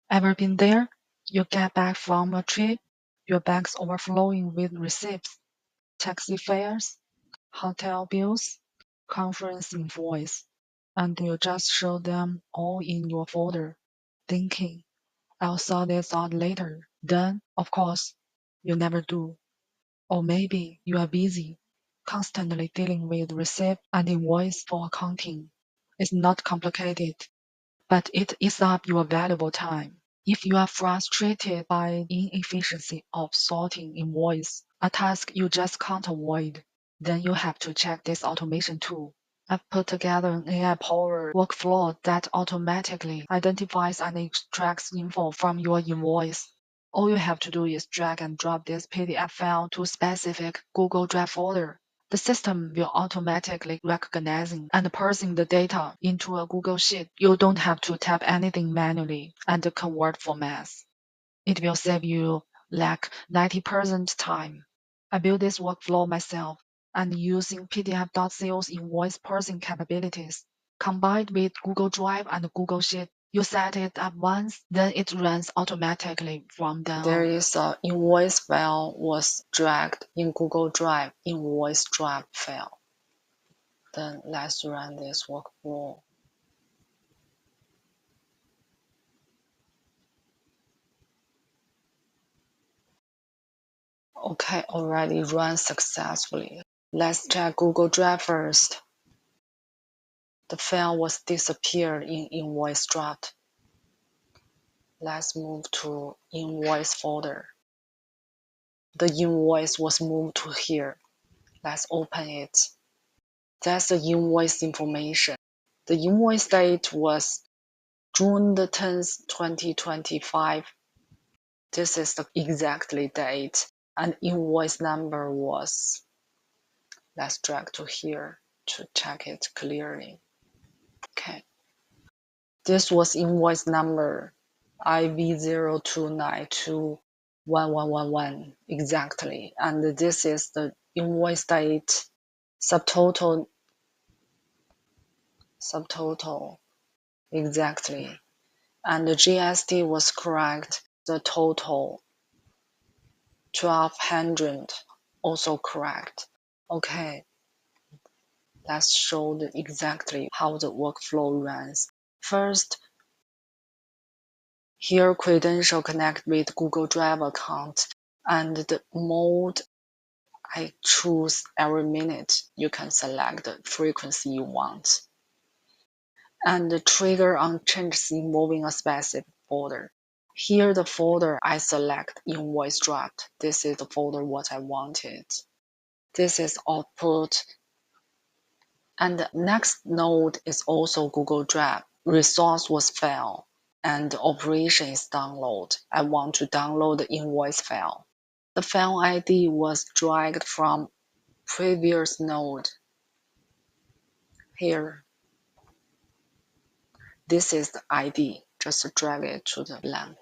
Ever been there? You get back from a trip, your bag's overflowing with receipts, taxi fares, hotel bills, conference invoice, and you just show them all in your folder, thinking, I'll sort this out later. Then, of course, you never do. Or maybe you are busy, constantly dealing with receipt and invoice for accounting. It's not complicated, but it eats up your valuable time. If you are frustrated by inefficiency of sorting invoice, a task you just can't avoid, then you have to check this automation tool. I've put together an AI-powered workflow that automatically identifies and extracts info from your invoice. All you have to do is drag and drop this PDF file to a specific Google Drive folder. The system will automatically recognizing and parsing the data into a Google Sheet. You don't have to type anything manually and convert formats. It will save you like 90% time. I built this workflow myself and using PDF.co's invoice parsing capabilities. Combined with Google Drive and Google Sheet, you set it up once, then it runs automatically from then on. There is a invoice file was dragged in Google Drive invoice draft file. Then let's run this workflow. Okay, already run successfully. Let's check Google Drive first. The file was disappeared in invoice draft. Let's move to invoice folder. The invoice was moved to here. Let's open it. That's the invoice information. The invoice date was June the 10th, 2025. This is the exactly date, and invoice number was, let's drag to here to check it clearly. Okay. This was invoice number IV02921111 exactly, and this is the invoice date, subtotal exactly, and the GST was correct. The total 1200 also correct. Okay, let's show exactly how the workflow runs. First, here credential connect with Google Drive account, and the mode I choose every minute. You can select the frequency you want. And the trigger on changes involving a specific folder. Here the folder I select invoice draft. This is the folder what I wanted. This is output. And the next node is also Google Drive. Resource was file, and the operation is download. I want to download the invoice file. The file ID was dragged from previous node. Here, this is the ID. Just drag it to the blank.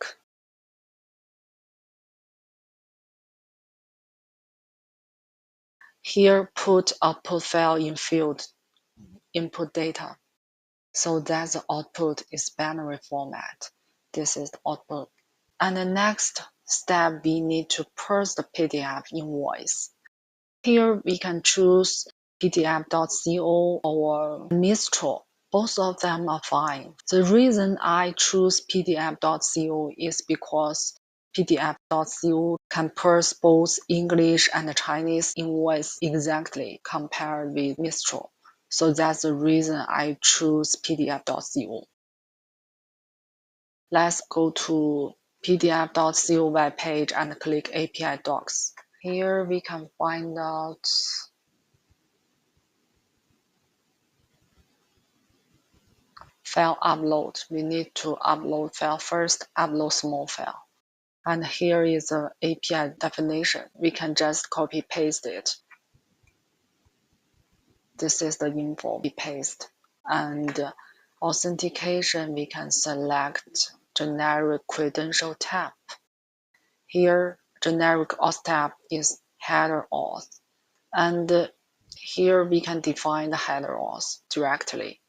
Here, put output file in field input data. So that the output is binary format. This is the output. And the next step, we need to parse the PDF invoice. Here we can choose pdf.co or Mistral. Both of them are fine. The reason I choose pdf.co is because pdf.co can parse both English and Chinese invoice exactly compared with Mistral. So that's the reason I choose pdf.co. Let's go to pdf.co webpage and click API Docs. Here we can find out file upload. We need to upload file first, upload small file. And here is the API definition. We can just copy paste it. This is the info we paste. And authentication, we can select generic credential tab. Here, generic auth tab is header auth. And here we can define the header auth directly.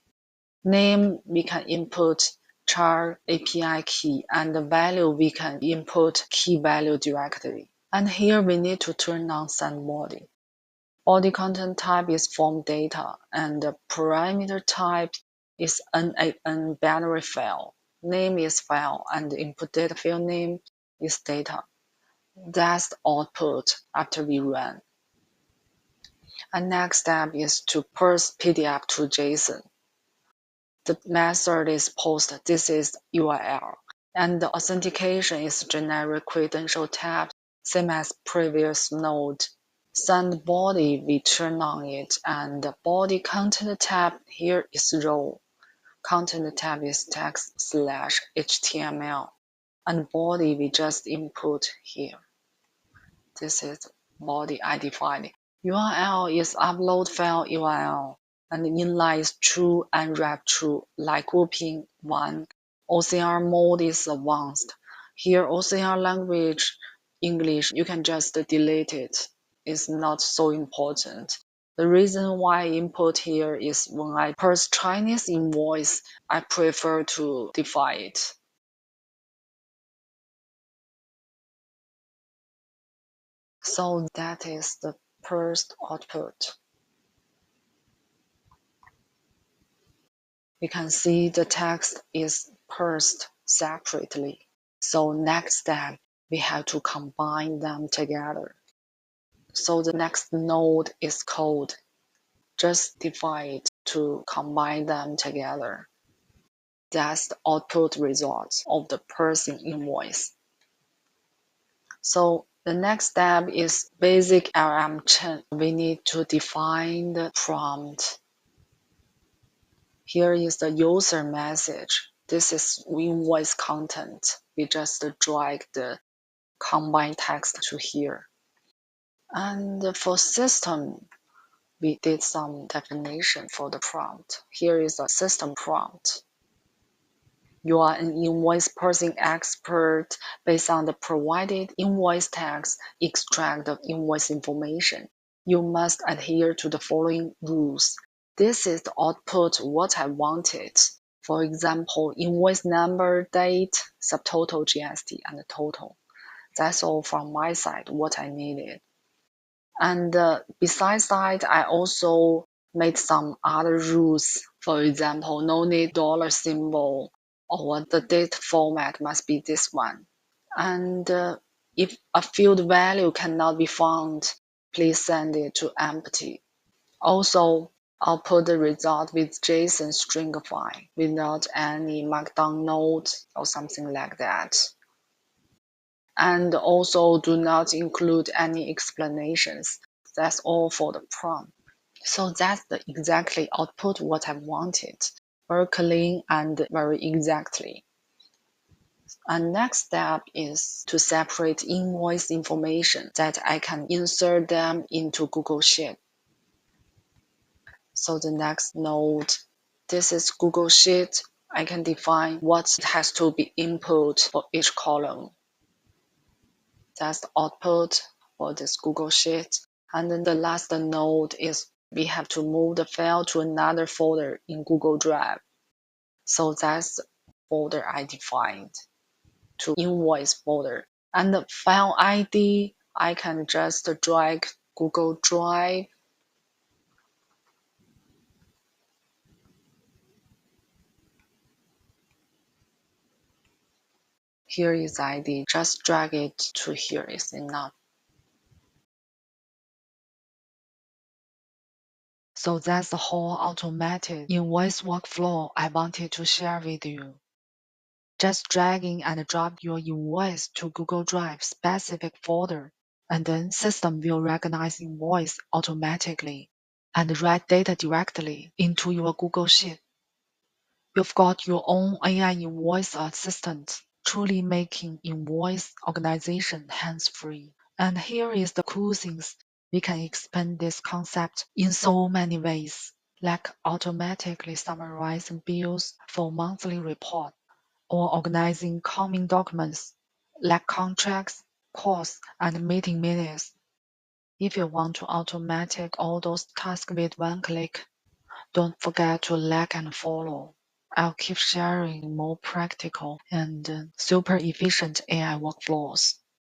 Name, we can input char API key and the value we can input key value directly. And here we need to turn on send body. Body content type is form data and the parameter type is NaN binary file. Name is file and input data field name is data. That's the output after we run. And next step is to parse PDF to JSON. The method is post this is URL, and the authentication is generic credential tab, same as previous node. Send body, we turn on it, and the body content tab here is row. Content tab is text/HTML, and body we just input here. This is body I defined. URL is upload file URL, and inline is true and wrap true, like grouping 1. OCR mode is advanced. Here OCR language, English, you can just delete it. It's not so important. The reason why I input here is when I parse Chinese invoice, I prefer to define it. So that is the parsed output. We can see the text is parsed separately. So next step, we have to combine them together. So the next node is code. Just define it to combine them together. That's the output result of the parsing invoice. So the next step is basic LM chain. We need to define the prompt. Here is the user message. This is invoice content. We just drag the combined text to here. And for system, we did some definition for the prompt. Here is a system prompt. You are an invoice parsing expert. Based on the provided invoice text, extract the invoice information. You must adhere to the following rules. This is the output what I wanted. For example, invoice number, date, subtotal, GST, and the total. That's all from my side, what I needed. And besides that, I also made some other rules. For example, no need dollar symbol, or the date format must be this one. And if a field value cannot be found, please send it to empty. Also, I'll put the result with JSON string file without any markdown note or something like that. And also do not include any explanations. That's all for the prompt. So that's the exactly output what I wanted. Very clean and very exactly. And next step is to separate invoice information that I can insert them into Google Sheet. So the next node, this is Google Sheet. I can define what has to be input for each column. That's the output for this Google Sheet. And then the last node is we have to move the file to another folder in Google Drive. So that's the folder I defined to invoice folder. And the file ID, I can just drag Google Drive. Here is ID, just drag it to here is enough. So that's the whole automated invoice workflow I wanted to share with you. Just dragging and drop your invoice to Google Drive specific folder, and then system will recognize invoice automatically and write data directly into your Google Sheet. You've got your own AI invoice assistant, truly making invoice organization hands-free. And here is the cool things. We can expand this concept in so many ways, like automatically summarizing bills for monthly report, or organizing coming documents like contracts, calls, and meeting minutes. If you want to automate all those tasks with one click, don't forget to like and follow. I'll keep sharing more practical and super efficient AI workflows.